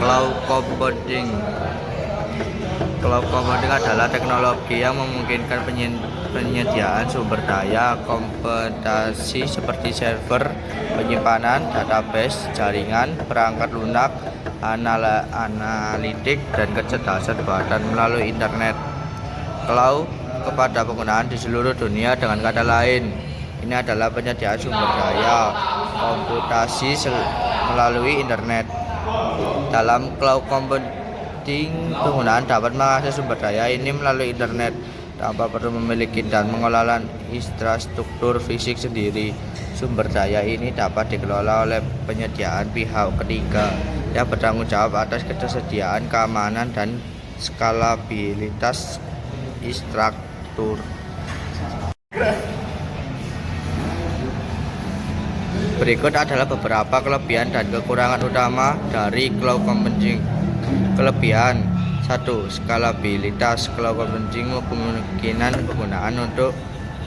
Cloud computing. Cloud computing adalah teknologi yang memungkinkan penyediaan sumber daya komputasi seperti server, penyimpanan, database, jaringan, perangkat lunak, analitik, dan kecerdasan buatan melalui internet. Cloud kepada penggunaan di seluruh dunia. Dengan kata lain, ini adalah penyediaan sumber daya komputasi melalui internet. Dalam cloud computing, penggunaan dapat mengakses sumber daya ini melalui internet tanpa perlu memiliki dan mengelola infrastruktur fisik sendiri. Sumber daya ini dapat dikelola oleh penyediaan pihak ketiga yang bertanggung jawab atas ketersediaan, keamanan, dan skalabilitas infrastruktur. Berikut adalah beberapa kelebihan dan kekurangan utama dari cloud computing. Kelebihan 1. Skalabilitas. Cloud computing memungkinkan penggunaan untuk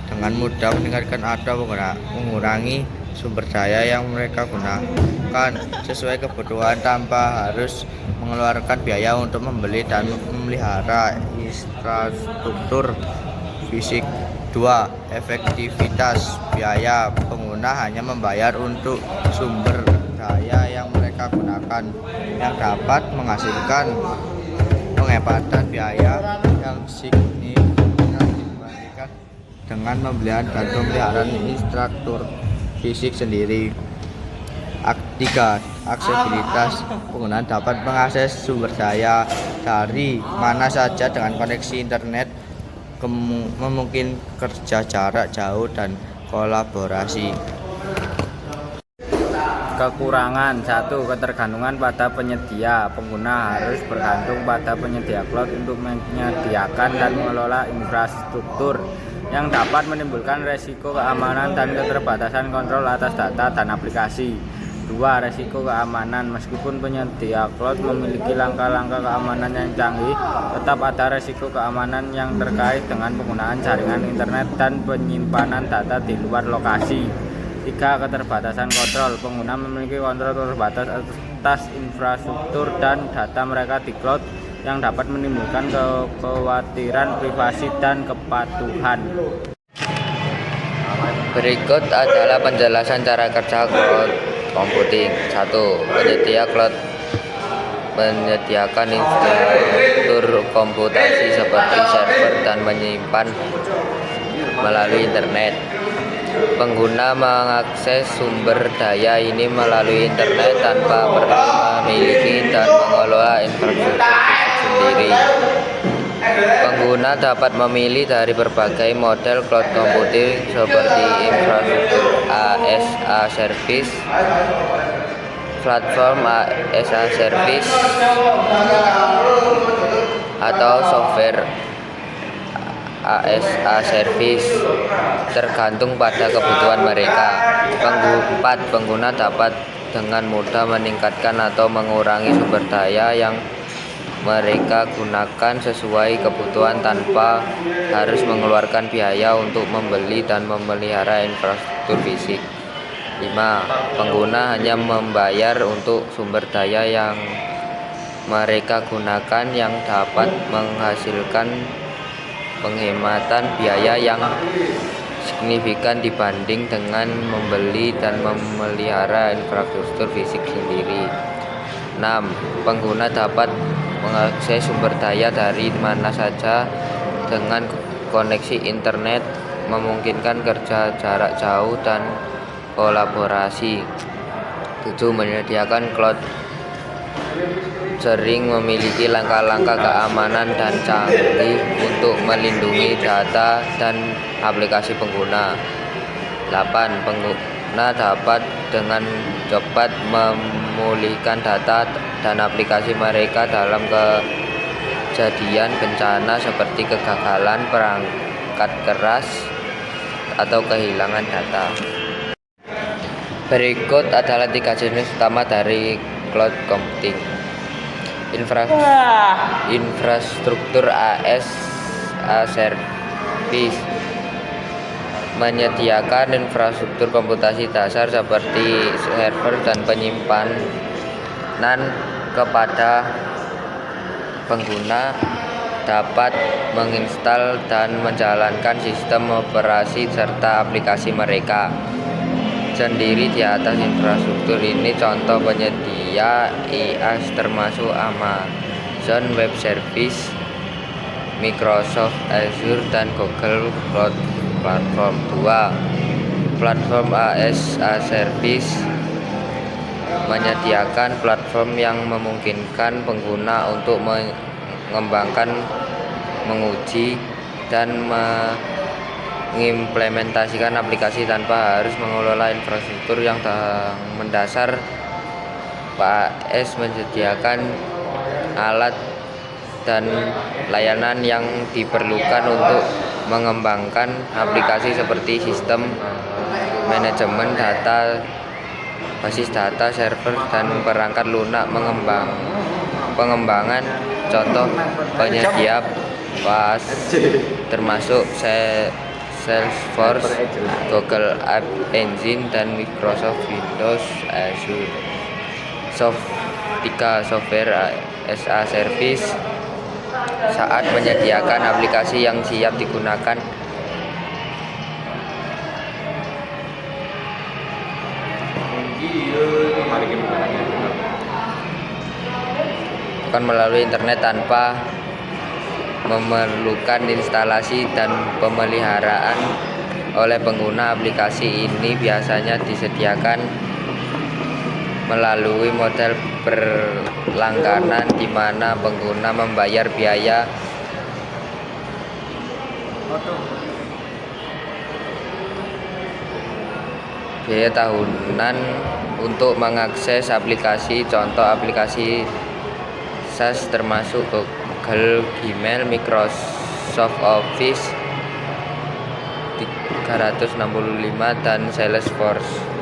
dengan mudah meningkatkan atau mengurangi sumber daya yang mereka gunakan sesuai kebutuhan tanpa harus mengeluarkan biaya untuk membeli dan memelihara infrastruktur fisik. 2. Efektivitas. Biaya. Pengguna hanya membayar untuk sumber daya yang mereka gunakan, yang dapat menghasilkan penghematan biaya yang signifikan dibandingkan dengan pembelian dan pemeliharaan infrastruktur fisik sendiri. 3. Aksesibilitas. Pengguna dapat mengakses sumber daya dari mana saja dengan koneksi internet, memungkinkan kerja jarak jauh dan kolaborasi. Kekurangan 1. Ketergantungan pada penyedia. Pengguna harus bergantung pada penyedia cloud untuk menyediakan dan mengelola infrastruktur yang dapat menimbulkan resiko keamanan dan keterbatasan kontrol atas data dan aplikasi. 2. Resiko keamanan. Meskipun penyedia cloud memiliki langkah-langkah keamanan yang canggih, tetap ada resiko keamanan yang terkait dengan penggunaan jaringan internet dan penyimpanan data di luar lokasi. 3. Keterbatasan kontrol. Pengguna memiliki kontrol terbatas atas infrastruktur dan data mereka di cloud yang dapat menimbulkan kekhawatiran privasi dan kepatuhan. Berikut adalah penjelasan cara kerja cloud computing. 1. Penyedia cloud menyediakan infrastruktur komputasi seperti server dan menyimpan melalui internet. Pengguna mengakses sumber daya ini melalui internet tanpa perlu memiliki dan mengelola infrastruktur fisik sendiri. Pengguna dapat memilih dari berbagai model cloud computing seperti infrastruktur as a service, platform as a service, atau software as a service, tergantung pada kebutuhan mereka. 4. Pengguna dapat dengan mudah meningkatkan atau mengurangi sumber daya yang mereka gunakan sesuai kebutuhan tanpa harus mengeluarkan biaya untuk membeli dan memelihara infrastruktur fisik. 5. Pengguna hanya membayar untuk sumber daya yang mereka gunakan, yang dapat menghasilkan penghematan biaya yang signifikan dibanding dengan membeli dan memelihara infrastruktur fisik sendiri. 6. Pengguna dapat mengakses sumber daya dari mana saja dengan koneksi internet, memungkinkan kerja jarak jauh dan kolaborasi. 7. Menyediakan cloud sering memiliki langkah-langkah keamanan dan canggih untuk melindungi data dan aplikasi pengguna. 8. Pengguna dapat dengan cepat memulihkan data dan aplikasi mereka dalam kejadian bencana seperti kegagalan perangkat keras atau kehilangan data. Berikut adalah 3 jenis utama dari cloud computing. Infrastruktur as a service menyediakan infrastruktur komputasi dasar seperti server dan penyimpanan kepada pengguna dapat menginstal dan menjalankan sistem operasi serta aplikasi mereka sendiri di atas infrastruktur ini. Contoh penyedia IaaS termasuk Amazon Web Service, Microsoft Azure, dan Google Cloud Platform. 2. Platform IaaS Service menyediakan platform yang memungkinkan pengguna untuk mengembangkan, menguji, dan mengimplementasikan aplikasi tanpa harus mengelola infrastruktur yang mendasar. PaaS menyediakan alat dan layanan yang diperlukan untuk mengembangkan aplikasi seperti sistem manajemen data, basis data, server, dan perangkat lunak. Pengembangan contoh penyedia PaaS termasuk Salesforce, Google App Engine, dan Microsoft Windows Azure. 3. Software as a Service saat menyediakan aplikasi yang siap digunakan bukan melalui internet tanpa memerlukan instalasi dan pemeliharaan oleh pengguna. Aplikasi ini biasanya disediakan melalui model berlangganan di mana pengguna membayar biaya tahunan untuk mengakses aplikasi. Contoh aplikasi SaaS termasuk Google Gmail, Microsoft Office 365, dan Salesforce.